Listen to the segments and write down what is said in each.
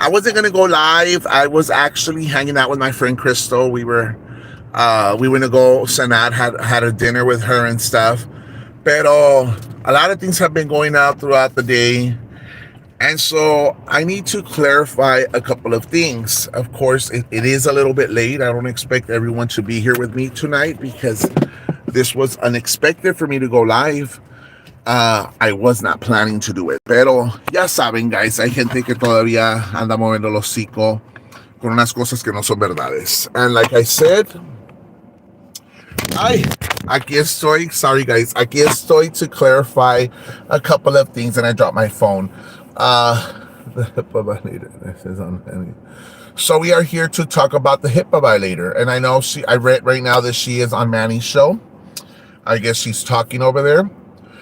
I wasn't gonna go live. I was actually hanging out with my friend Crystal. We went to go cenar, had a dinner with her and stuff. Pero a lot of things have been going out throughout the day. And so I need to clarify a couple of things. Of course, it is a little bit late. I don't expect everyone to be here with me tonight because this was unexpected for me to go live. I was not planning to do it. Pero ya saben, guys, hay gente que todavía anda moviendo el hocico con unas cosas que no son verdades. And like I said, aquí estoy. Sorry, guys. Aquí estoy to clarify a couple of things, and I dropped my phone. So we are here to talk about the HIPAA violator, and I know I read right now that she is on Manny's show. I guess she's talking over there.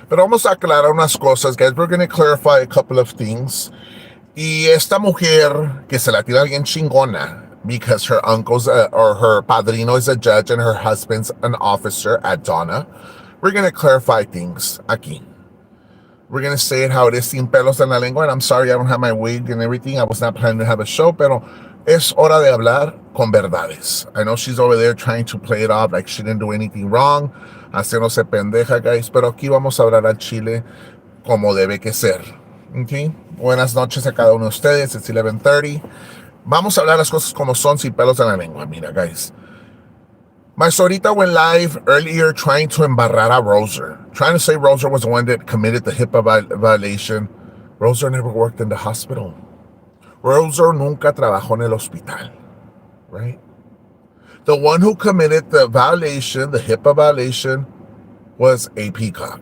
Pero vamos a aclarar unas cosas, guys. We're going to clarify a couple of things. Y esta mujer que se la tira bien chingona because her uncle's or her padrino is a judge and her husband's an officer at Donna. We're going to clarify things aquí. We're going to say it how it is, sin pelos en la lengua. And I'm sorry I don't have my wig and everything. I was not planning to have a show, pero es hora de hablar con verdades. I know she's over there trying to play it off like she didn't do anything wrong. Haciéndose pendeja, guys. Pero aquí vamos a hablar al chile como debe que ser. Okay? Buenas noches a cada uno de ustedes. It's 11:30. Vamos a hablar las cosas como son, sin pelos en la lengua. Mira, guys. My sorita went live earlier trying to embarrar a Roser. Trying to say Roser was the one that committed the HIPAA violation. Roser never worked in the hospital. Roser nunca trabajó en el hospital. Right? The one who committed the violation, the HIPAA violation, was a peacock.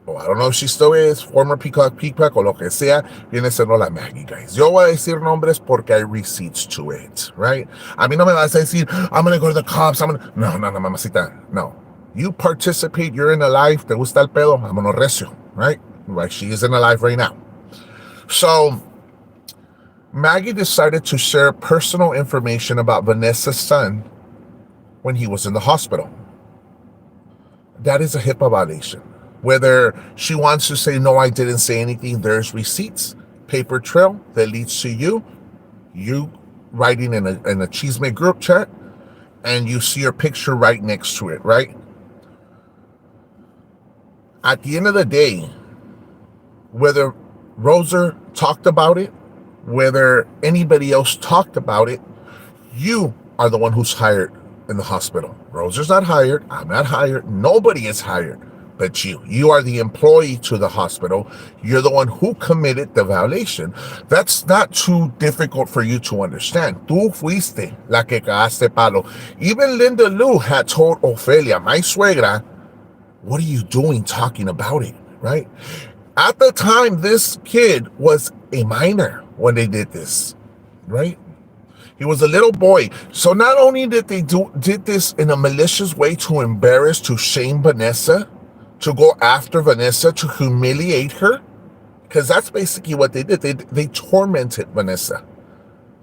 Oh, I don't know if she still is, former peacock, o lo que sea, viene siendo la Maggie, guys. Yo voy a decir nombres porque hay receipts to it, right? A mí no me vas a decir, I'm going to go to the cops, No, mamacita, no. You participate, you're in a life, te gusta el pedo, vámonos recio, right? Like she is in a life right now. So, Maggie decided to share personal information about Vanessa's son when he was in the hospital. That is a HIPAA violation. Whether she wants to say, no, I didn't say anything, there's receipts, paper trail that leads to you writing in a Chisme group chat, and you see your picture right next to it, right? At the end of the day, whether Roser talked about it, whether anybody else talked about it, you are the one who's hired in the hospital. Roser's not hired. I'm not hired. Nobody is hired but you. You are the employee to the hospital. You're the one who committed the violation. That's not too difficult for you to understand. Tú fuiste la que cagaste palo. Even Linda Lou had told Ofelia, my suegra, what are you doing talking about it, right? At the time, this kid was a minor when they did this, right? He was a little boy. So not only did they did this in a malicious way to embarrass, to shame Vanessa, to go after Vanessa, to humiliate her, because that's basically what they did. They tormented Vanessa,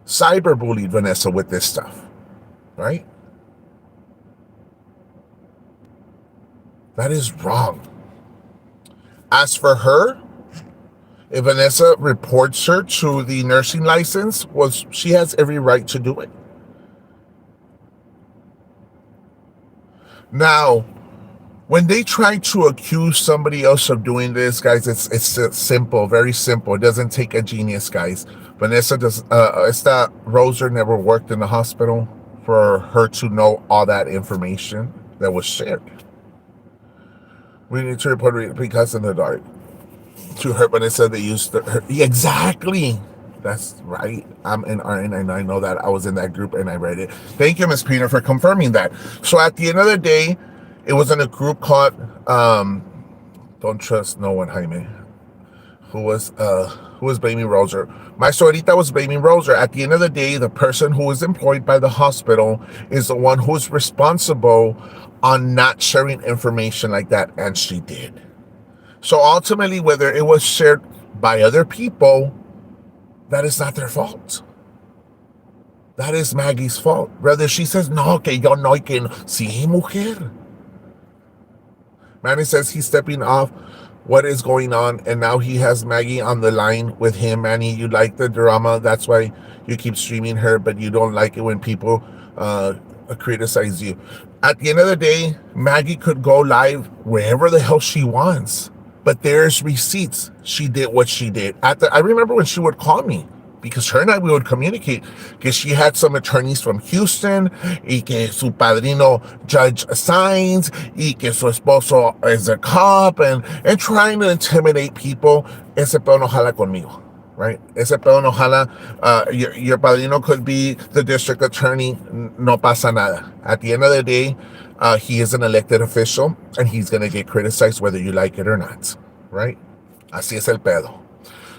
cyberbullied Vanessa with this stuff, right? That is wrong. As for her, if Vanessa reports her to the nursing license, she has every right to do it. Now, when they try to accuse somebody else of doing this, guys, it's simple, very simple. It doesn't take a genius, guys. Vanessa esta Roser never worked in the hospital for her to know all that information that was shared. We need to report it because in the dark. To her, Vanessa, they used her. Exactly. That's right. I'm in RN and I know that. I was in that group and I read it. Thank you, Miss Peter, for confirming that. So at the end of the day, it was in a group called Don't Trust No One, Jaime, who was blaming Roser. My sororita was blaming Roser. At the end of the day, the person who is employed by the hospital is the one who is responsible on not sharing information like that, and she did. So ultimately, whether it was shared by other people, that is not their fault. That is Maggie's fault. Whether she says, no, que yo no, que no. Sí, mujer. Manny says he's stepping off what is going on, and now he has Maggie on the line with him. Manny, you like the drama, that's why you keep streaming her, but you don't like it when people criticize you. At the end of the day, Maggie could go live wherever the hell she wants, but there's receipts. She did what she did. I remember when she would call me, because her and I, we would communicate, because she had some attorneys from Houston, y que su padrino judge signs, y que su esposo is a cop, and trying to intimidate people. Ese pedo no jala conmigo, right? Ese pedo no jala. Your padrino could be the district attorney, no pasa nada. At the end of the day, he is an elected official, and he's going to get criticized whether you like it or not, right? Así es el pedo.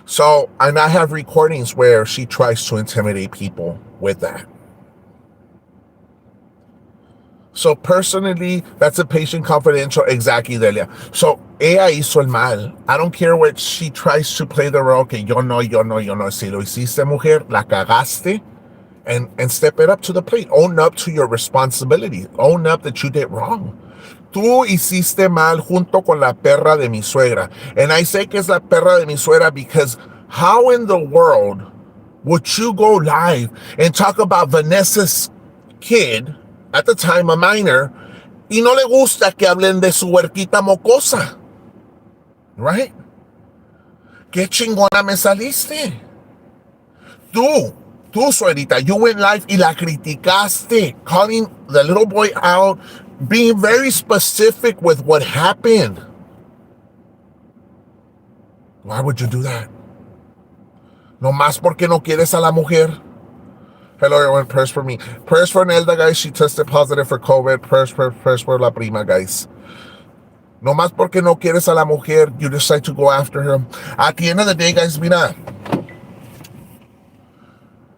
So, and I have recordings where she tries to intimidate people with that. So personally, that's a patient confidential. Exactly, Delia. So, ella hizo el mal. I don't care what she tries to play the role, que yo no. Si lo hiciste, mujer, la cagaste, and step it up to the plate. Own up to your responsibility. Own up that you did wrong. Tú hiciste mal junto con la perra de mi suegra. And I say que es la perra de mi suegra because how in the world would you go live and talk about Vanessa's kid, at the time a minor, y no le gusta que hablen de su huerquita mocosa? Right? ¿Qué chingona me saliste? Tú, suegrita, you went live y la criticaste, calling the little boy out, being very specific with what happened. Why would you do that? No más porque no quieres a la mujer. Hello everyone, prayers for me. Prayers for Nelda, guys. She tested positive for COVID. Prayers for la prima, guys. No más porque no quieres a la mujer, you decide to go after her. At the end of the day, guys, mira,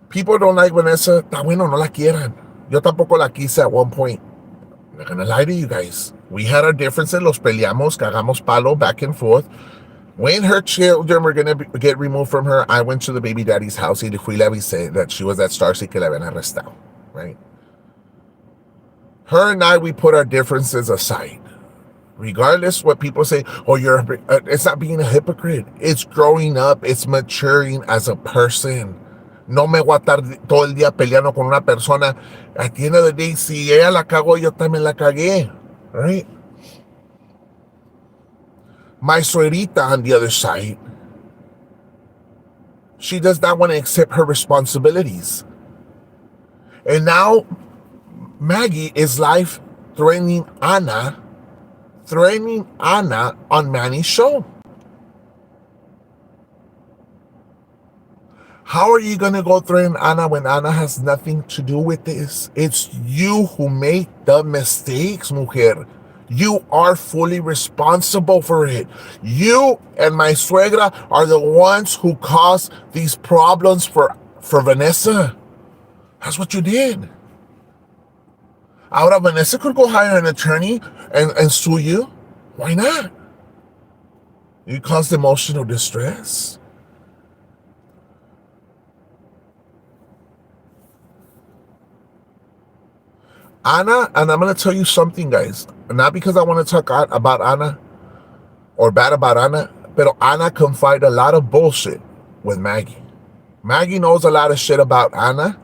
people don't like Vanessa. Está bueno, no la quieran. Yo tampoco la quise at one point. I'm not gonna lie to you guys. We had our differences, los peleamos, cagamos palo back and forth. When her children were gonna get removed from her, I went to the baby daddy's house y le fui le avisé that she was at Starseed que la habían arrestado, right? Her and I, we put our differences aside. Regardless what people say, oh, it's not being a hypocrite. It's growing up. It's maturing as a person. No me voy a estar todo el día peleando con una persona. At the end of the day, si ella la cagó, yo también la cagué, right? My suegrita, on the other side, she does not want to accept her responsibilities. And now, Maggie is live threatening Ana on Manny's show. How are you going to go threaten Ana when Ana has nothing to do with this? It's you who made the mistakes, mujer. You are fully responsible for it. You and my suegra are the ones who caused these problems for Vanessa. That's what you did. Ahora, Vanessa could go hire an attorney and sue you. Why not? You caused emotional distress. Ana, and I'm going to tell you something, guys. Not because I want to talk about Ana or bad about Ana, but Ana confided a lot of bullshit with Maggie. Maggie knows a lot of shit about Ana,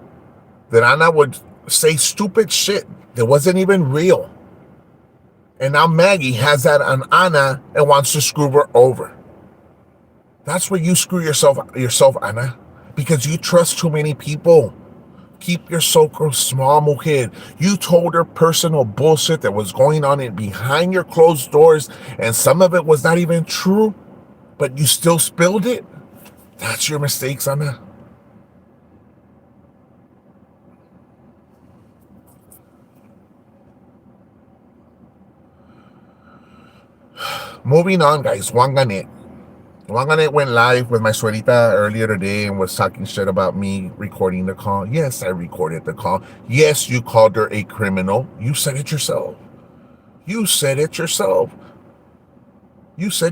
that Ana would say stupid shit that wasn't even real. And now Maggie has that on Ana and wants to screw her over. That's where you screw yourself, Ana, because you trust too many people. Keep your circle small, mujer. You told her personal bullshit that was going on behind your closed doors, and some of it was not even true, but you still spilled it. That's your mistakes, Ana. Moving on, guys. Juan Ganet went live with my suegrita earlier today and was talking shit about me recording the call. Yes, I recorded the call. Yes, you called her a criminal. You said it yourself. You said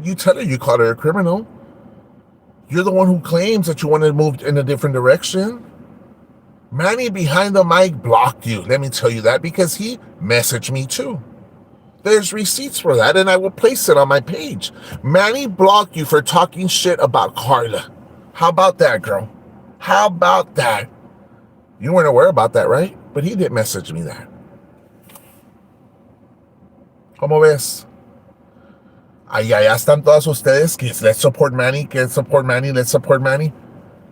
you tell her you called her a criminal. You're the one who claims that you want to move in a different direction. Manny behind the mic blocked you. Let me tell you that, because he messaged me too. There's receipts for that, and I will place it on my page. Manny blocked you for talking shit about Carla. How about that, girl? How about that? You weren't aware about that, right? But he did message me that. ¿Cómo ves? Allá están todas ustedes que let's support Manny, let's support Manny, let's support Manny.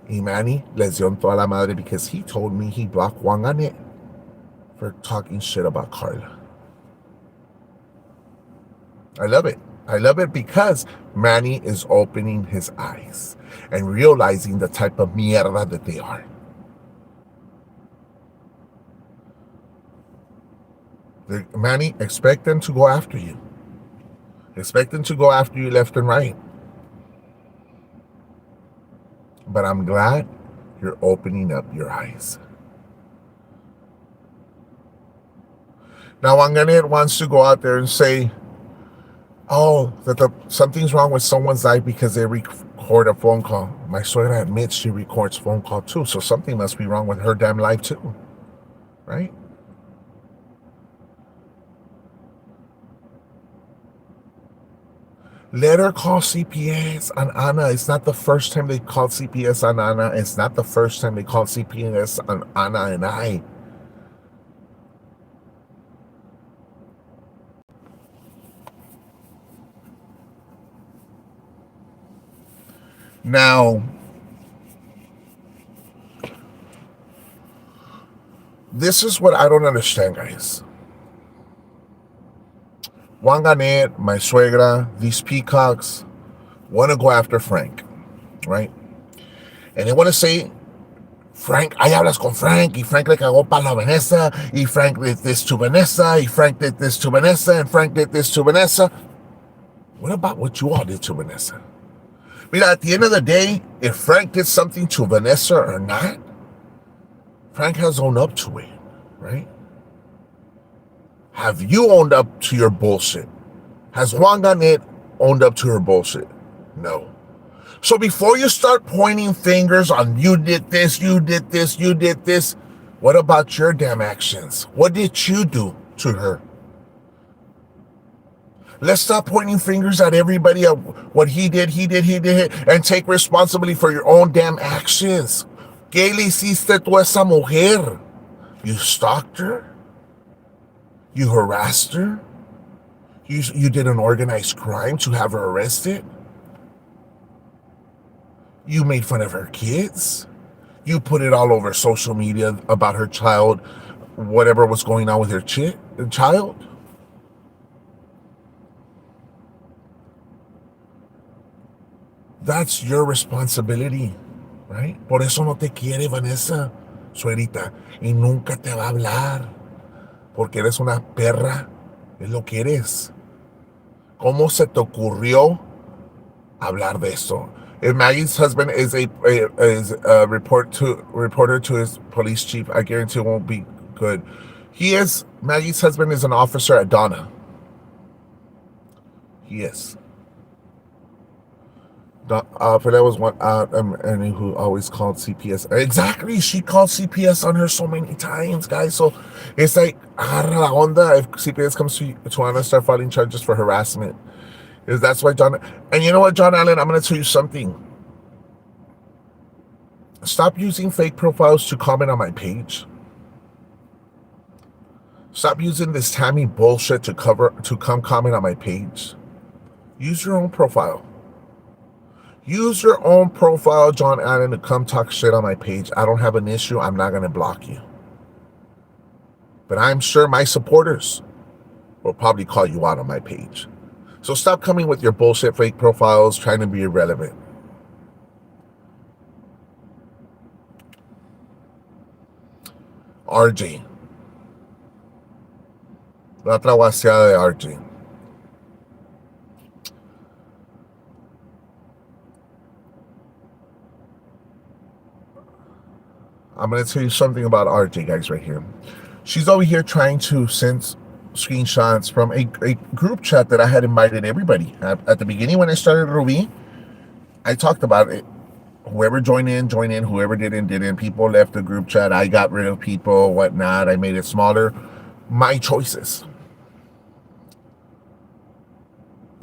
Y Manny les dio toda la madre because he told me he blocked Juan Ganet for talking shit about Carla. I love it. I love it because Manny is opening his eyes and realizing the type of mierda that they are. Manny, expect them to go after you. Expect them to go after you left and right. But I'm glad you're opening up your eyes. Now, Wanganet wants to go out there and say, oh, that something's wrong with someone's life because they record a phone call. My suegra admits she records phone call too, so something must be wrong with her damn life too, right? Let her call CPS on Ana. It's not the first time they called CPS on Ana. It's not the first time they called CPS on Ana and I. Now, this is what I don't understand, guys. Juan Ganet, my suegra, these peacocks want to go after Frank, right? And they want to say, Frank, ahí hablas con Frank, y Frank le cagó palo a Vanessa, y Frank did this to Vanessa, y Frank did this to Vanessa, and Frank did this to Vanessa. What about what you all did to Vanessa? Mira, at the end of the day, if Frank did something to Vanessa or not, Frank has owned up to it, right? Have you owned up to your bullshit? Has Juan Ganet owned up to her bullshit? No. So before you start pointing fingers on you did this, you did this, you did this, what about your damn actions? What did you do to her? Let's stop pointing fingers at everybody at what he did, and take responsibility for your own damn actions. ¿Qué le hiciste tú a esa mujer? You stalked her? You harassed her? You did an organized crime to have her arrested? You made fun of her kids? You put it all over social media about her child, whatever was going on with her child? That's your responsibility, right? Por eso no te quiere Vanessa, suegrita, y nunca te va a hablar, porque eres una perra, es lo que eres. ¿Cómo se te ocurrió hablar de eso? If Maggie's husband is a reporter to his police chief, I guarantee it won't be good. Maggie's husband is an officer at Donna. He is. For that was one and who always called CPS. Exactly, she called CPS on her so many times, guys. So it's like agarra la onda if CPS comes to Ana, start filing charges for harassment. Is that's why John. And you know what, John Allen, I'm going to tell you something. Stop using fake profiles to comment on my page. Stop using this Tammy bullshit to come comment on my page. Use your own profile. Use your own profile, John Allen, to come talk shit on my page. I don't have an issue. I'm not going to block you. But I'm sure my supporters will probably call you out on my page. So stop coming with your bullshit fake profiles trying to be irrelevant. RJ. La otra guaseada de RJ. I'm going to tell you something about RJ, guys, right here. She's over here trying to send screenshots from a group chat that I had invited everybody. At the beginning when I started Ruby, I talked about it. Whoever joined in. Whoever didn't. People left the group chat. I got rid of people, whatnot. I made it smaller. My choices.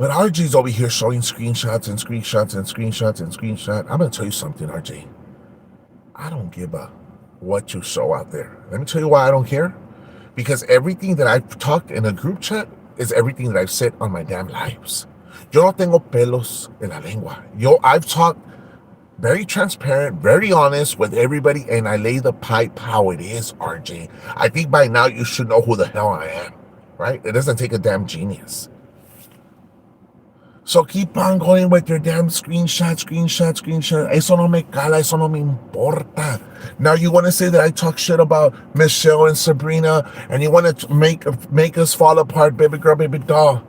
But RJ's over here showing screenshots and screenshots and screenshots and screenshots. I'm going to tell you something, RJ. I don't give a what you show out there. Let me tell you why I don't care. Because everything that I've talked in a group chat is everything that I've said on my damn lives. Yo no tengo pelos en la lengua. I've talked very transparent, very honest with everybody, and I lay the pipe how it is, RJ. I think by now you should know who the hell I am, right? It doesn't take a damn genius. So keep on going with your damn screenshot. Eso no me cala, eso no me importa. Now you want to say that I talk shit about Michelle and Sabrina, and you want to make us fall apart, baby girl, baby doll.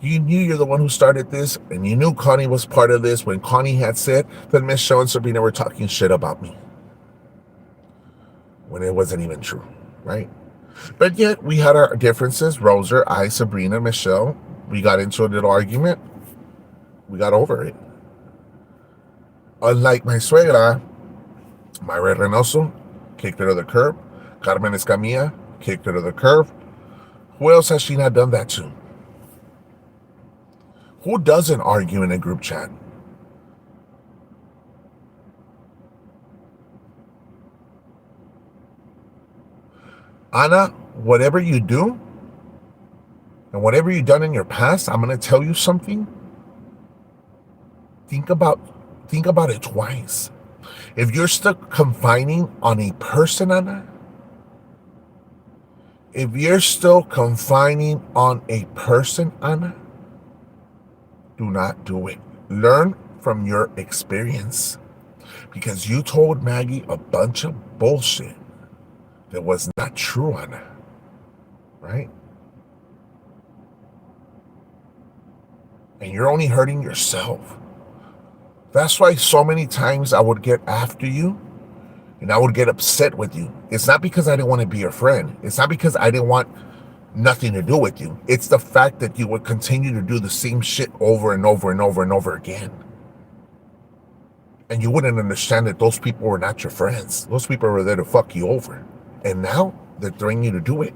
You knew you're the one who started this, and you knew Connie was part of this when Connie had said that Michelle and Sabrina were talking shit about me. When it wasn't even true, right? But yet, we had our differences. Roser, I, Sabrina, Michelle. We got into a little argument. We got over it. Unlike my suegra, Mayra Reynoso, kicked her to the curb. Carmen Escamilla, kicked her to the curb. Who else has she not done that to? Who doesn't argue in a group chat? Ana, whatever you do, and whatever you've done in your past, I'm going to tell you something. Think about it twice. If you're stuck confining on a person, Ana, if you're still confining on a person, Ana, do not do it. Learn from your experience. Because you told Maggie a bunch of bullshit that was not true, Ana. Right? And you're only hurting yourself. That's why so many times I would get after you and I would get upset with you. It's not because I didn't want to be your friend. It's not because I didn't want nothing to do with you. It's the fact that you would continue to do the same shit over and over and over and over again. And you wouldn't understand that those people were not your friends. Those people were there to fuck you over. And now they're throwing you to do it.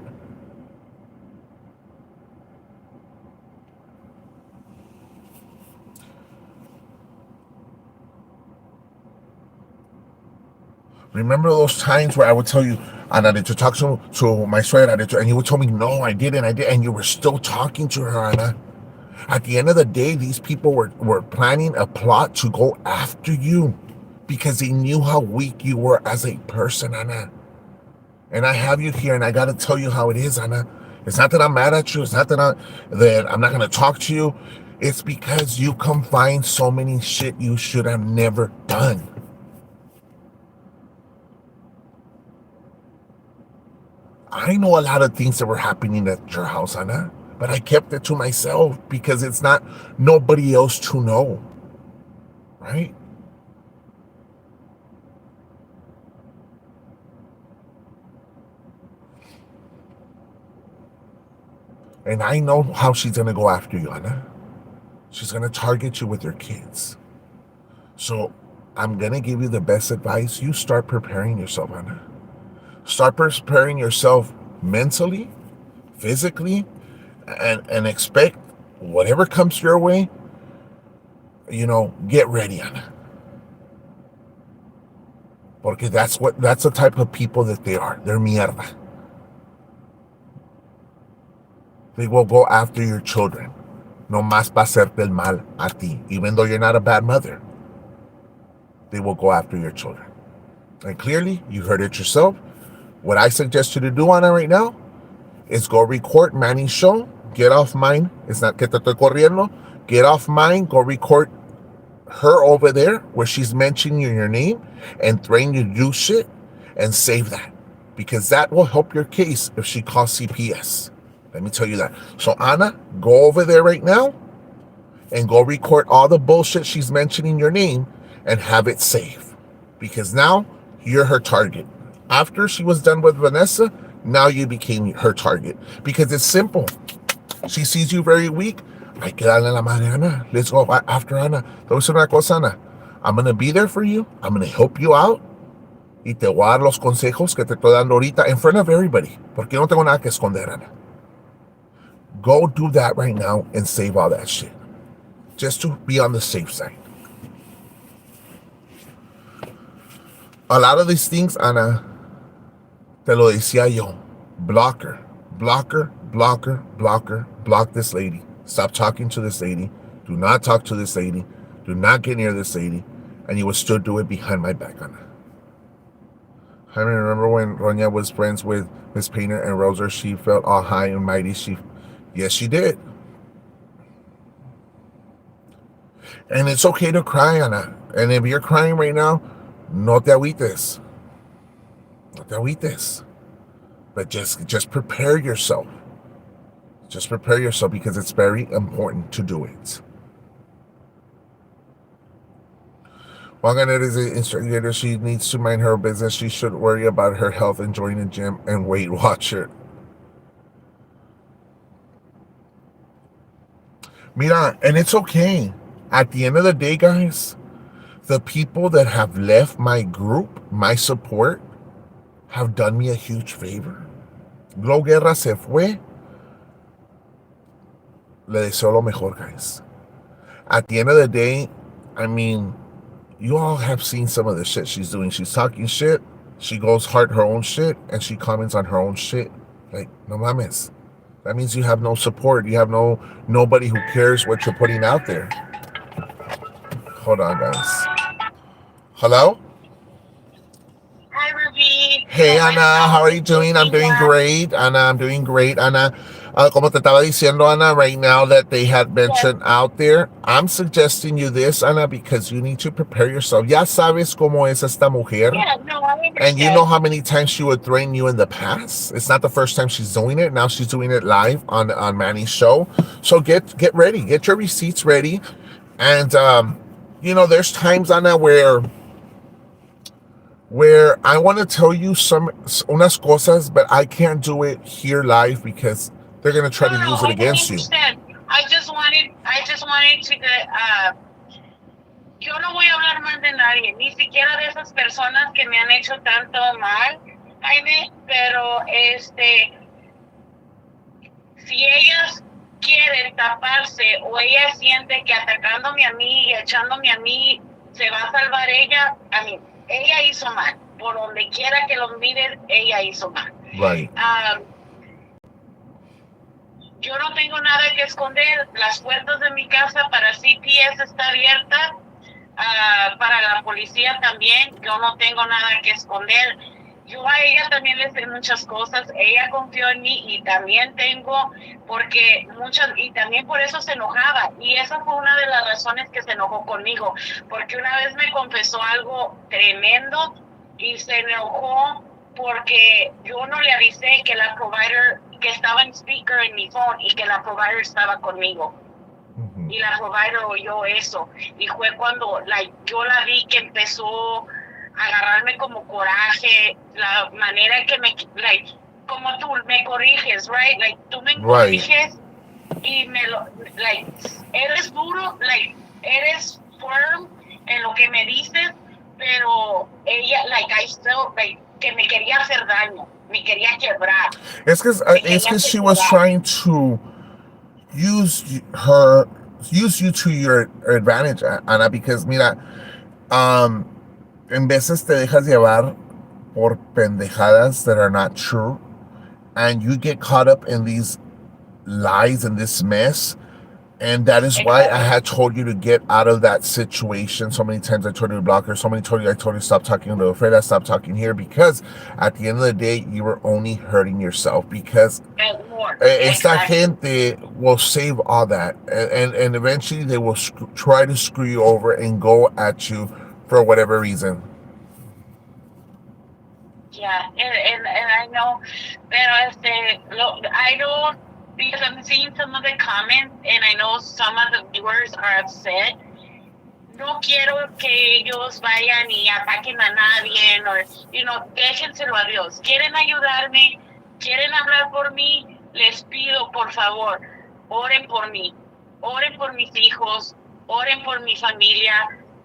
Remember those times where I would tell you, Ana, did you talk to my suegra? And you would tell me, no, I didn't. And you were still talking to her, Ana. At the end of the day, these people were planning a plot to go after you because they knew how weak you were as a person, Ana. And I have you here, and I got to tell you how it is, Ana. It's not that I'm mad at you. It's not that I'm not going to talk to you. It's because you confined so many shit you should have never done. I know a lot of things that were happening at your house, Ana, but I kept it to myself because it's not nobody else to know, right? And I know how she's going to go after you, Ana. She's going to target you with your kids. So I'm going to give you the best advice. You start preparing yourself, Ana. Start preparing yourself mentally, physically, and expect whatever comes your way, get ready, Ana. Porque that's the type of people that they are. They're mierda. They will go after your children. No más para hacerte el mal a ti. Even though you're not a bad mother, they will go after your children. And clearly, you heard it yourself. What I suggest you to do, Ana, right now is go record Manny's show. Get off mine. It's not que te estoy corriendo. Get off mine. Go record her over there where she's mentioning your name and threatening you to do shit, and save that. Because that will help your case if she calls CPS. Let me tell you that. So, Ana, go over there right now and go record all the bullshit she's mentioning your name and have it saved. Because now you're her target. After she was done with Vanessa, now you became her target. Because it's simple. She sees you very weak. Hay que darle la madre, Ana. Let's go after Ana. Te voy a decir una cosa, Ana. I'm going to be there for you. I'm going to help you out. Y te voy a dar los consejos que te estoy dando ahorita en front of everybody. Porque no tengo nada que esconder, Ana. Go do that right now and save all that shit. Just to be on the safe side. A lot of these things, Ana, te lo decía yo. Block her. Block her, block her, block her, block this lady. Stop talking to this lady. Do not talk to this lady. Do not get near this lady. And you will still do it behind my back, Ana. I remember when Ronya was friends with Miss Painter and Rosa, she felt all high and mighty. Yes, she did. And it's okay to cry, Ana. And if you're crying right now, no te agüites. No te agüites. But just prepare yourself. Just prepare yourself because it's very important to do it. Waganet is an instructor. She needs to mind her business. She should worry about her health and join the gym and Weight Watcher. Mira, and it's okay. At the end of the day, guys, the people that have left my group, my support, have done me a huge favor. Glo Guerra se fue. Le deseo lo mejor, guys. At the end of the day, I mean, you all have seen some of the shit she's doing. She's talking shit. She goes hard her own shit, and she comments on her own shit. Like, no mames. That means you have no support. You have nobody who cares what you're putting out there. Hold on, guys. Hello? Hi, Ruby. Hey, Ana, how are you doing? I'm doing great, Ana. I'm doing great, Ana. Como te estaba diciendo, Ana, right now that they had mentioned out there, I'm suggesting you this, Ana, because you need to prepare yourself. Ya sabes cómo es esta mujer. Yeah, no, I understand. And you know how many times she would threaten you in the past? It's not the first time she's doing it. Now she's doing it live on Manny's show. So get ready. Get your receipts ready. And, you know, there's times, Ana, where I want to tell you unas cosas, but I can't do it here live because they're going to try to use it against you. I just wanted to get, yo no voy a hablar mal de nadie, ni siquiera de esas personas que me han hecho tanto mal, Jaime, pero si ellas quieren taparse o ella siente que atacándome a mí y echándome a mí se va a salvar ella, a mí, ella hizo mal. Por donde quiera que lo miren, ella hizo mal. Right. Yo no tengo nada que esconder. Las puertas de mi casa para CPS está abierta. Para la policía también. Yo no tengo nada que esconder. Yo a ella también le sé muchas cosas. Ella confió en mí y también tengo, y también por eso se enojaba. Y esa fue una de las razones que se enojó conmigo. Porque una vez me confesó algo tremendo y se enojó porque yo no le avisé que la provider, que estaba en speaker en mi phone y que la provider estaba conmigo. Uh-huh. Y la provider oyó eso. Y fue cuando yo la vi que empezó agarrarme como coraje, la manera que como tú me corriges, right? Tú me corriges y eres duro, eres firm en lo que me dices, pero ella, I felt que me quería hacer daño, me quería quebrar. Es que she was trying to use you to your advantage, Ana, because mira, en veces te dejas llevar por pendejadas that are not true, and you get caught up in these lies and this mess, and that is why I had told you to get out of that situation. So many times I told you to block her, so many times I told you to stop talking to Freda, stop talking here, because at the end of the day, you were only hurting yourself, because esta gente will save all that, and eventually they will try to screw you over and go at you for whatever reason. Yeah, and I know, pero I don't, because I'm seeing some of the comments, and I know some of the viewers are upset. No quiero que ellos vayan y ataquen a nadie, or, déjenselo a Dios. Quieren ayudarme, quieren hablar por mí, les pido, por favor, oren por mí, oren por mis hijos, oren por mi familia.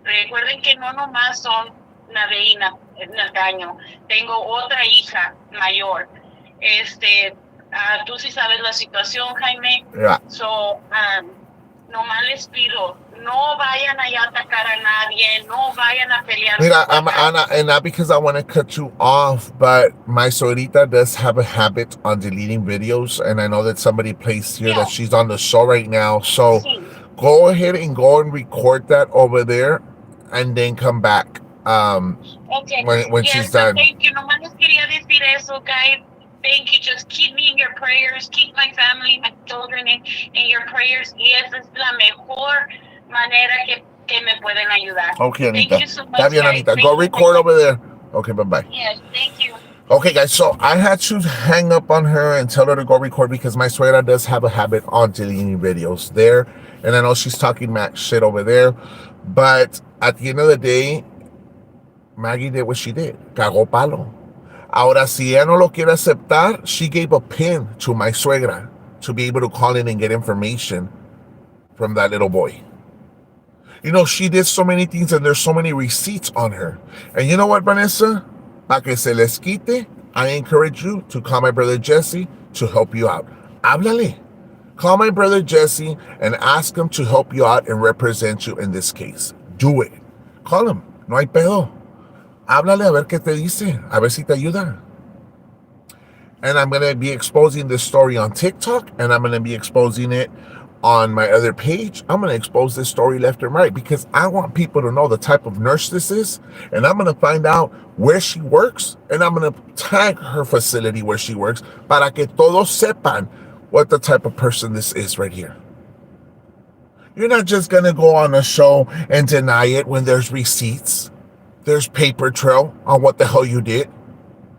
Recuerden que no nomás son Nade y Nataño. Tengo otra hija mayor. Tú sí sabes la situación, Jaime. Yeah. So, nomás les pido, no vayan allá a atacar a nadie, no vayan a pelear. Mira, Ana, and not because I want to cut you off, but my suegrita does have a habit on deleting videos, and I know that somebody placed here that she's on the show right now. So go ahead and go and record that over there, and then come back Okay. when Yes, she's done. Thank you. Nomás les quería decir eso, guys. Thank you. Just keep me in your prayers. Keep my family, my children in your prayers. Y esa es la mejor manera que me pueden ayudar. Okay, Anita. Thank you so much, Está bien, guys. Anita. Go record over there. Okay, bye-bye. Yes, thank you. Okay, guys, so I had to hang up on her and tell her to go record because my suegra does have a habit on deleting videos there. And I know she's talking mad shit over there. But at the end of the day, Maggie did what she did. Cagó palo. Ahora, si ella no lo quiere aceptar, she gave a pin to my suegra to be able to call in and get information from that little boy. You know, she did so many things and there's so many receipts on her. And you know what, Vanessa? Para que se les quite, I encourage you to call my brother Jesse to help you out. Háblale. Call my brother Jesse and ask him to help you out and represent you in this case. Do it. Call him. No hay pedo. Háblale a ver qué te dice. A ver si te ayuda. And I'm going to be exposing this story on TikTok, and I'm going to be exposing it on my other page. I'm going to expose this story left and right because I want people to know the type of nurse this is, and I'm going to find out where she works, and I'm going to tag her facility where she works para que todos sepan what the type of person this is right here. You're not just going to go on a show and deny it when there's receipts. There's paper trail on what the hell you did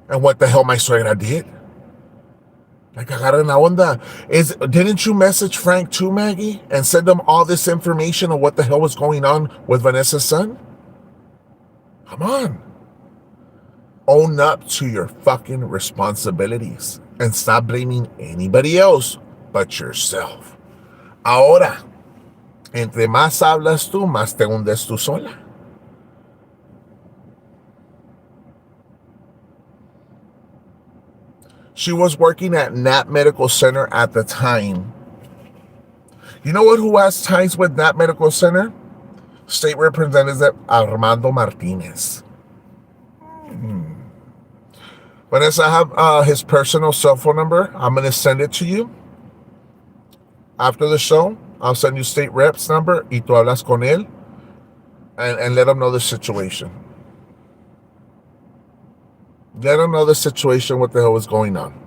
and what the hell my suegra did. Like, agarren la onda. Didn't you message Frank too, Maggie, and send him all this information on what the hell was going on with Vanessa's son? Come on. Own up to your fucking responsibilities and stop blaming anybody else but yourself. Ahora, entre más hablas tú, más te hundes tú sola. She was working at Nat Medical Center at the time. You know what? Who has ties with Nat Medical Center? State Representative Armando Martinez. Vanessa, I have his personal cell phone number. I'm going to send it to you after the show. I'll send you State Rep's number y tú hablas con él and let him know the situation. Let him know the situation, what the hell was going on.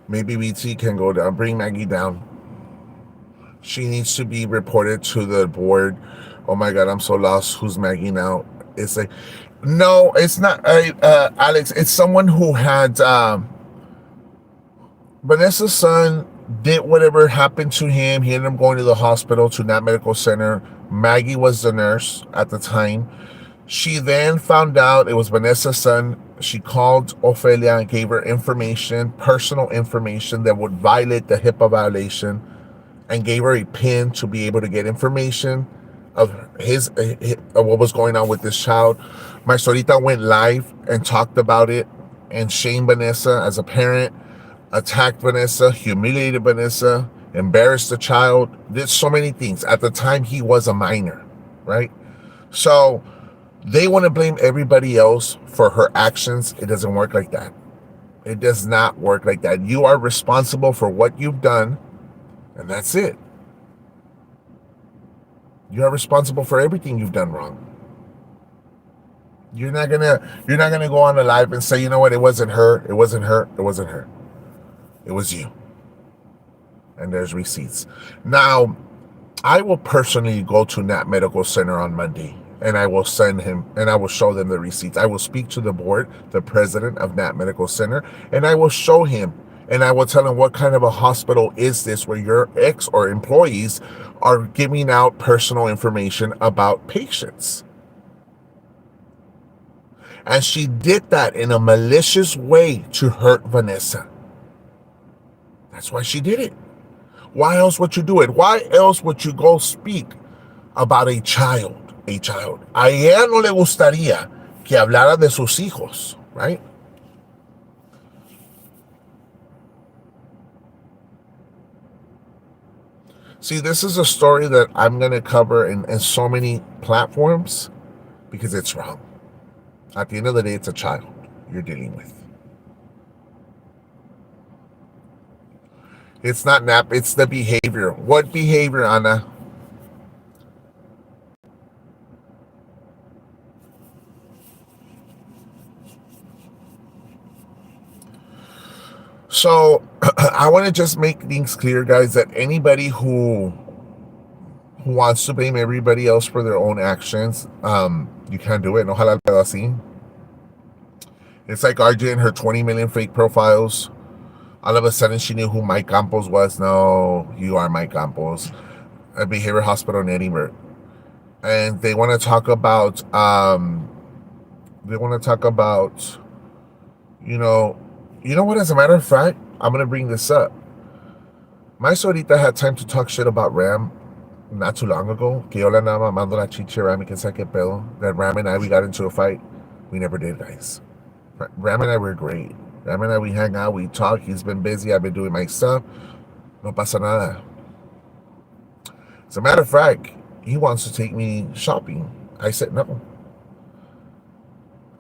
Maybe BT can go down. Bring Maggie down. She needs to be reported to the board. Oh my God, I'm so lost. Who's Maggie now? It's like, no, it's not Alex. It's someone who had Vanessa's son did whatever happened to him. He ended up going to the hospital, to Nat Medical Center. Maggie was the nurse at the time. She then found out it was Vanessa's son. She called Ophelia and gave her information, personal information that would violate the HIPAA violation, and gave her a pin to be able to get information of what was going on with this child. My Sorita went live and talked about it and shamed Vanessa as a parent, attacked Vanessa, humiliated Vanessa, embarrassed the child, did so many things. At the time, he was a minor, right? So they want to blame everybody else for her actions. It doesn't work like that. It does not work like that. You are responsible for what you've done, and that's it. You are responsible for everything you've done wrong. You're not gonna go on the live and say, you know what, it wasn't her, it wasn't her, it wasn't her. It was you. And there's receipts. Now, I will personally go to Nat Medical Center on Monday, and I will send him, and I will show them the receipts. I will speak to the board, the president of Nat Medical Center, and I will show him, and I will tell him what kind of a hospital is this where your ex or employees are giving out personal information about patients. And she did that in a malicious way to hurt Vanessa. That's why she did it. Why else would you do it? Why else would you go speak about a child? A child. A ella no le gustaría que hablara de sus hijos, right? See, this is a story that I'm going to cover in so many platforms because it's wrong. At the end of the day, it's a child you're dealing with. It's not nap, it's the behavior. What behavior, Anna? So I want to just make things clear, guys, that anybody who wants to blame everybody else for their own actions, you can't do it. No halal pedo así. It's like RJ and her 20 million fake profiles. All of a sudden, she knew who Mike Campos was. No, you are Mike Campos, a behavior hospital in Edinburgh, and they want to talk about. They want to talk about. You know, you know what? As a matter of fact, I'm gonna bring this up. My sorita had time to talk shit about Ram not too long ago. Que yo le andaba mamando la chicha Ram y que saque pedo. That Ram and I, we got into a fight. We never did, guys. Ram and I were great. Ram and I, we hang out, we talk. He's been busy. I've been doing my stuff. No pasa nada. As a matter of fact, he wants to take me shopping. I said no.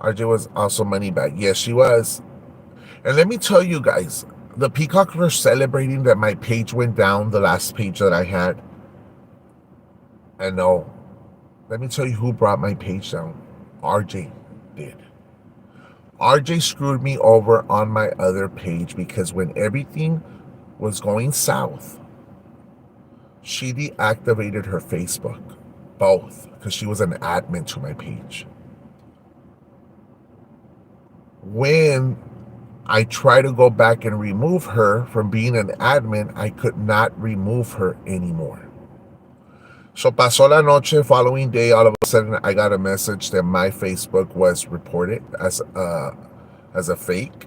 RJ was also money back. Yes, she was. And let me tell you guys, the Peacocks were celebrating that my page went down, the last page that I had. And no, let me tell you who brought my page down. RJ did. RJ screwed me over on my other page because when everything was going south, she deactivated her Facebook, both, because she was an admin to my page. When I tried to go back and remove her from being an admin, I could not remove her anymore. So pasó la noche, following day, all of a sudden I got a message that my Facebook was reported as a fake.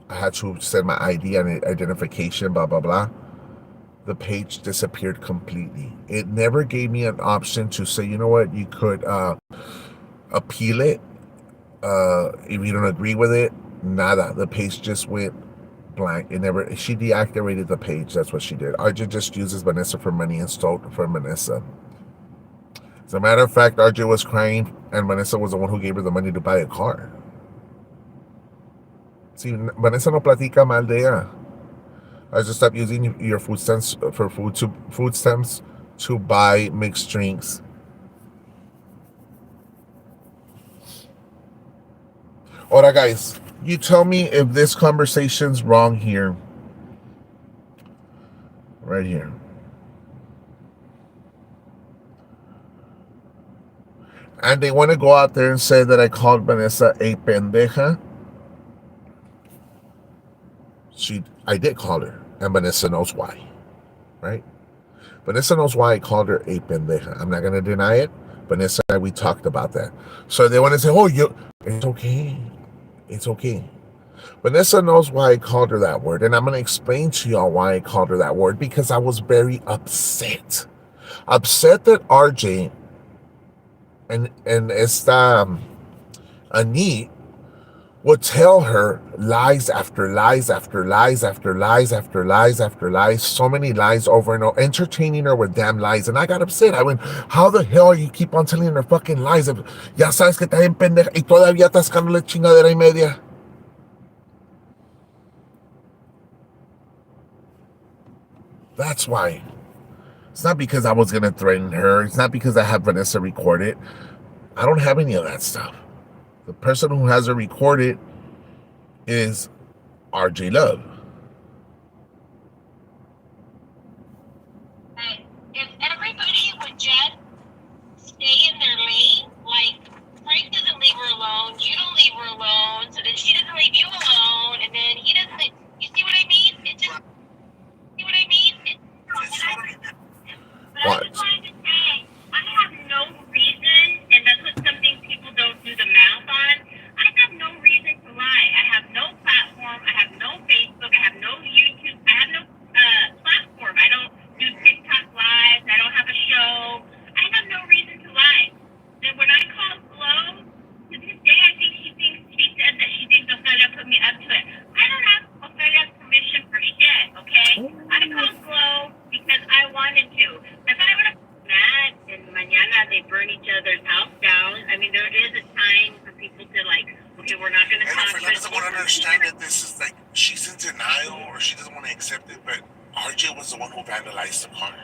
I had to send my ID and identification, blah, blah, blah. The page disappeared completely. It never gave me an option to say, you know what, you could appeal it. If you don't agree with it, nada. The page just went blank. It never. She deactivated the page. That's what she did. RJ just uses Vanessa for money and stole from Vanessa. As a matter of fact, RJ was crying, and Vanessa was the one who gave her the money to buy a car. See, Vanessa no platica mal de ella. I just stopped using your food stamps for food stamps to buy mixed drinks. Alright, guys, you tell me if this conversation's wrong here. Right here. And they want to go out there and say that I called Vanessa a pendeja. I did call her, and Vanessa knows why, right? Vanessa knows why I called her a pendeja. I'm not going to deny it. Vanessa and I, we talked about that. So they want to say, oh, it's okay. It's okay. Vanessa knows why I called her that word, and I'm going to explain to y'all why I called her that word, because I was very upset. Upset that RJ and esta Anit would tell her lies after lies after lies after lies after lies after lies, so many lies over and over, entertaining her with damn lies. And I got upset. I went, how the hell you keep on telling her fucking lies? Ya sabes que está bien pendeja y todavía atascándole chingadera y media. That's why. It's not because I was going to threaten her. It's not because I have Vanessa recorded. I don't have any of that stuff. The person who has it recorded is RJ Love. If everybody would just stay in their lane, like Frank doesn't leave her alone, you don't leave her alone, so then she doesn't leave you alone, and then he doesn't. You see what I mean? It just. See what I mean? But I just wanted to say, I have no reason, and that's what something people don't do the math on. I have no reason to lie. I have no platform. I have no Facebook. I saying that this is like she's in denial or she doesn't want to accept it, but RJ was the one who vandalized the car.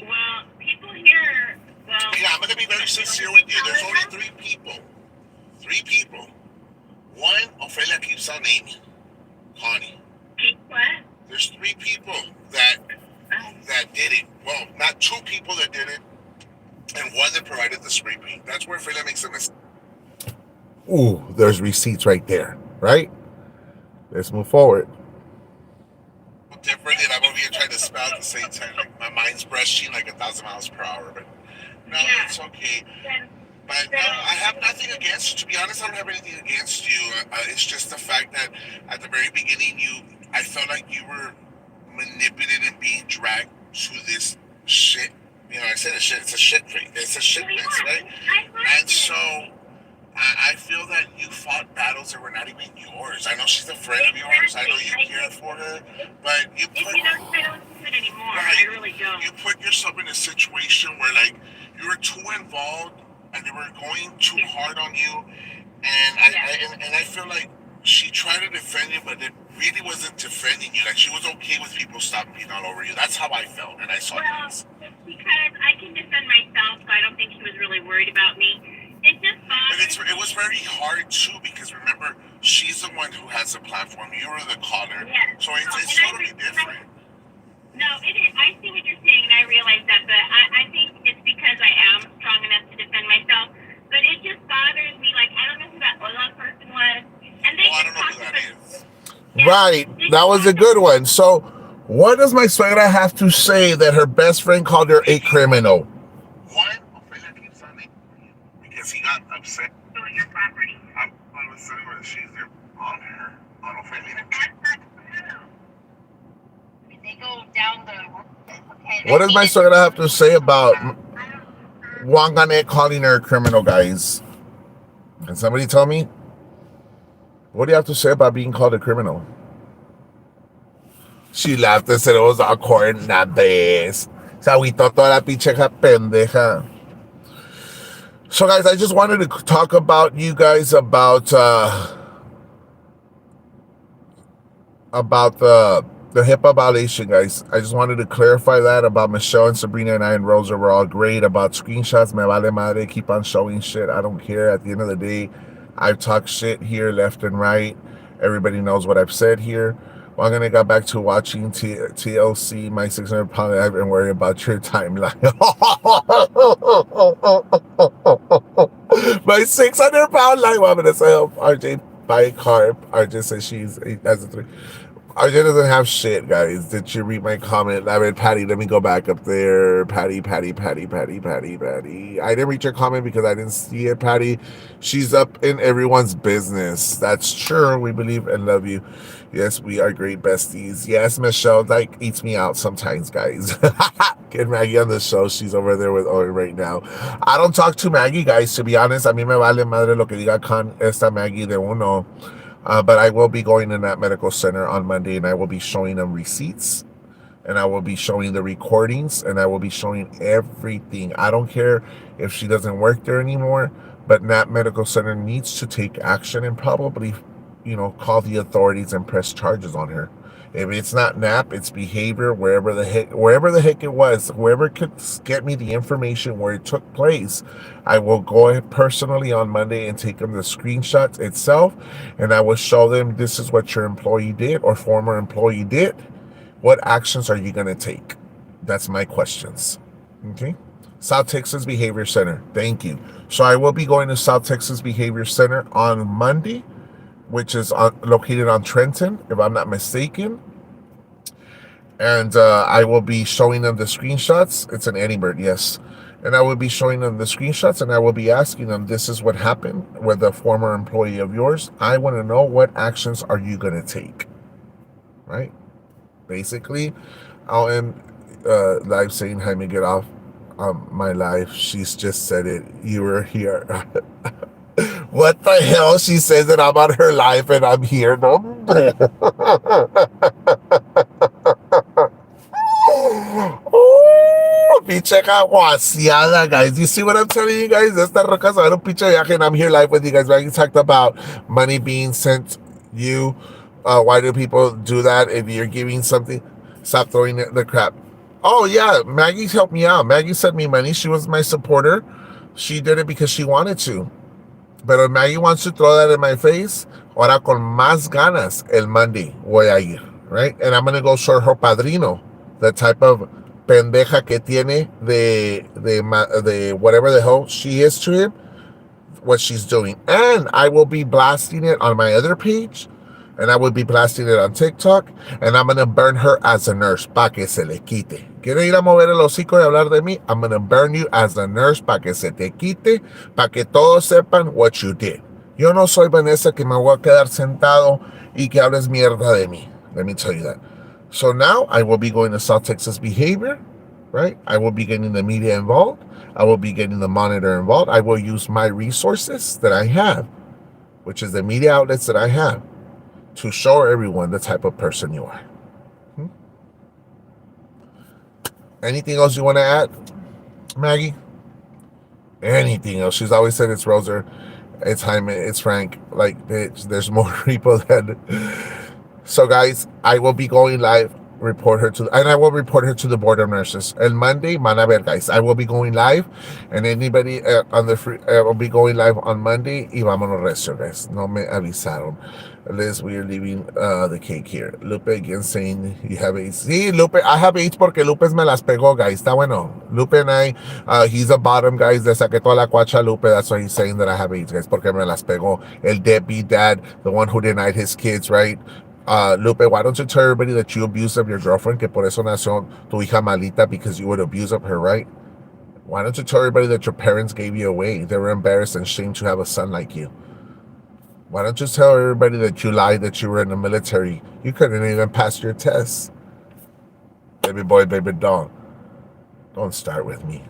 Well, people here. Well, yeah, I'm gonna be very sincere with you. There's only three people. Three people. One, Ophelia keeps on naming. Connie. What? There's three people that did it. Well, not two people that did it, and one that provided the spray paint. That's where Ophelia makes a mistake. Ooh, there's receipts right there, right? Let's move forward. Different, and I'm over here trying to spell at the same time. Like my mind's rushing like 1,000 miles per hour, but no, it's okay. But no, I have nothing against you. To be honest, I don't have anything against you. It's just the fact that at the very beginning, I felt like you were manipulated and being dragged to this shit. You know, I said it's a shit thing. It's a shit mess, right? And so I feel that you fought battles that were not even yours. I know she's a friend of yours. I know you cared for her, but you put. I don't do it anymore. Right, I really don't. You put yourself in a situation where like you were too involved and they were going too hard on you, and I feel like she tried to defend you, but it really wasn't defending you. Like she was okay with people stomping all over you. That's how I felt, and I saw things. Because I can defend myself, so I don't think she was really worried about me. It just bothers. It was very hard too because remember she's the one who has the platform. You were the caller, so it's totally different. No, it is. I see what you're saying, and I realize that, but I think it's because I am strong enough to defend myself. But it just bothers me. Like, I don't know who that Ola person was. And they I don't know who that is. Yeah, right. That was a good one. So, what does my suegra have to say that her best friend called her a criminal? One, Ophelia keeps on it because he got upset. on your property. I was saying that she's there on her, on Ophelia. That's not true. They go down the. Okay, what does my suegra have to say about Wanganet calling her a criminal, guys? Can somebody tell me? What do you have to say about being called a criminal? She laughed and said it was awkward. Una vez. Se agüitó toda la pinche pendeja. So, guys, I just wanted to talk about you guys about the HIPAA violation, guys. I just wanted to clarify that about Michelle and Sabrina and I and Rosa were all great. About screenshots, me vale madre, keep on showing shit. I don't care. At the end of the day, I've talked shit here left and right. Everybody knows what I've said here. Well, I'm going to go back to watching TLC, my 600 pound. I've been worried about your timeline. My 600 pound life. I'm going to say, RJ, buy a car. RJ says she's has a 3. RJ doesn't have shit, guys. Did you read my comment? I mean, Patty, let me go back up there. Patty. I didn't read your comment because I didn't see it, Patty. She's up in everyone's business. That's true. We believe and love you. Yes, we are great besties. Yes, Michelle, like, eats me out sometimes, guys. Get Maggie on the show. She's over there with Owen right now. I don't talk to Maggie, guys, to be honest. A mí me vale madre lo que diga con esta Maggie de uno. But I will be going in that medical center on Monday, and I will be showing them receipts, and I will be showing the recordings, and I will be showing everything. I don't care if she doesn't work there anymore, but that medical center needs to take action and probably, call the authorities and press charges on her. If it's not NAP, it's behavior, wherever the heck it was, whoever could get me the information where it took place, I will go ahead personally on Monday and take them the screenshots itself, and I will show them this is what your employee did or former employee did. What actions are you going to take? That's my questions. Okay. South Texas Behavior Center. Thank you. So I will be going to South Texas Behavior Center on Monday, which is located on Trenton, if I'm not mistaken. And I will be showing them the screenshots. It's an Eddie Bird, yes. And I will be showing them the screenshots, and I will be asking them, this is what happened with a former employee of yours. I want to know, what actions are you going to take? Right? Basically, I'll end live saying, Jaime, get off my life. She's just said it. You were here. What the hell? She says that I'm on her life and I'm here. No. Oh, pinche caguaciada, guys. You see what I'm telling you guys? Esta roca se va a un pinche viaje, and I'm here live with you guys. We talked about money being sent You, why do people do that? If you're giving something, stop throwing the crap. Oh yeah, Maggie helped me out. Maggie sent me money. She was my supporter. She did it because she wanted to. But if Maggie wants to throw that in my face, ahora con más ganas el Monday voy a ir, right? And I'm gonna go show her padrino the type of pendeja que tiene de whatever the hell she is to him, what she's doing. And I will be blasting it on my other page, and I will be blasting it on TikTok, and I'm gonna burn her as a nurse pa que se le quite. ¿Quiere ir a mover el hocico y hablar de mí? I'm gonna burn you as a nurse pa que se te quite, pa que todos sepan what you did. Yo no soy Vanessa que me voy a quedar sentado y que hables mierda de mí. Let me tell you that. So now I will be going to South Texas Behavior, right? I will be getting the media involved. I will be getting the monitor involved. I will use my resources that I have, which is the media outlets that I have, to show everyone the type of person you are. Anything else you want to add, Maggie? Anything else? She's always said it's Roser, it's Jaime, it's Frank. Like, bitch, there's more people that. So, guys, I will be going live. I will report her to the board of nurses. El Monday, van a ver, guys. I will be going live, and anybody on the free, will be going live on Monday. Y vámonos resto, guys. No me avisaron. Liz, we are leaving the cake here. Lupe again saying you have AIDS. Sí, Lupe, I have AIDS porque Lupe me las pegó, guys. Está bueno. Lupe and I, he's a bottom, guys. Le saqué toda la cuacha Lupe. That's why he's saying that I have AIDS, guys. Porque me las pegó. El deadbeat dad, the one who denied his kids, right? Lupe, why don't you tell everybody that you abused of your girlfriend, que por eso nació tu hija malita, because you would abuse of her, right? Why don't you tell everybody that your parents gave you away? They were embarrassed and ashamed to have a son like you. Why don't you tell everybody that you lied, that you were in the military? You couldn't even pass your tests. Baby boy, baby doll. Don't start with me.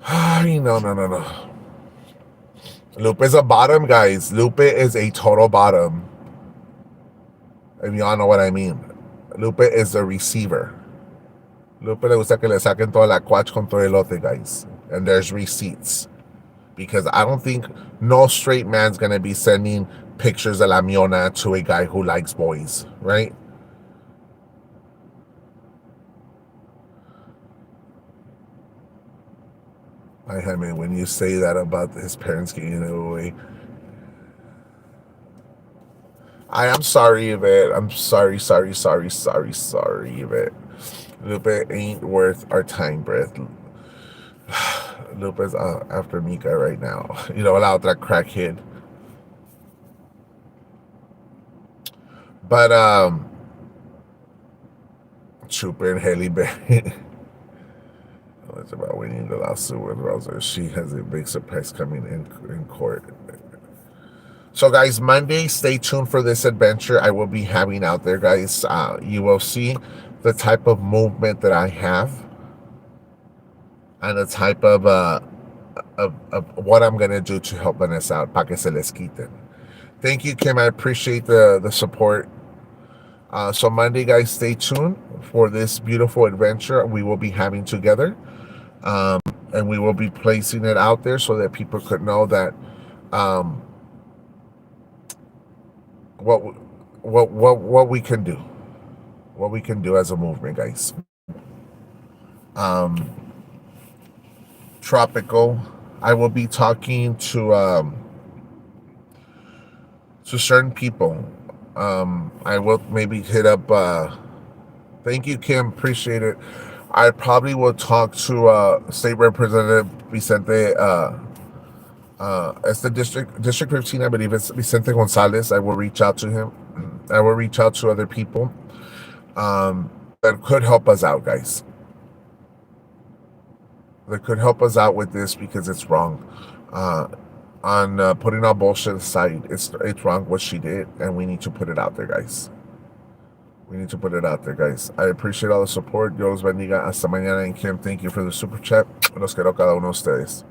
No. Lupe is a bottom, guys. Lupe is a total bottom. If y'all know what I mean. Lupe is a receiver. Lupe le gusta que le saquen toda la cuach con todo elote, guys. And there's receipts. Because I don't think no straight man's going to be sending pictures of la miona to a guy who likes boys, right? I mean, when you say that about his parents getting it away, I am sorry, Yvette. I'm sorry, Yvette. Lupe ain't worth our time, breath. Lupe's after Mika right now. You know, la otra crackhead. But, Trooper and Haley Berry. It's about winning the lawsuit with Rosa. She has a big surprise coming in court. So, guys, Monday, stay tuned for this adventure I will be having out there, guys. You will see the type of movement that I have and the type of what I'm going to do to help Vanessa out. Pa que se les quiten. Thank you, Kim. I appreciate the support. So Monday, guys, stay tuned for this beautiful adventure we will be having together. And we will be placing it out there so that people could know that what we can do as a movement, guys. Tropical. I will be talking to certain people. I will maybe hit up. Thank you, Kim. Appreciate it. I probably will talk to State Representative Vicente. It's the District 15, I believe it's Vicente Gonzalez. I will reach out to him. I will reach out to other people that could help us out, guys. That could help us out with this because it's wrong. On putting all bullshit aside, it's wrong what she did, and we need to put it out there, guys. We need to put it out there, guys. I appreciate all the support. Dios los bendiga. Hasta mañana. And Kim, thank you for the super chat. Los quiero cada uno de ustedes.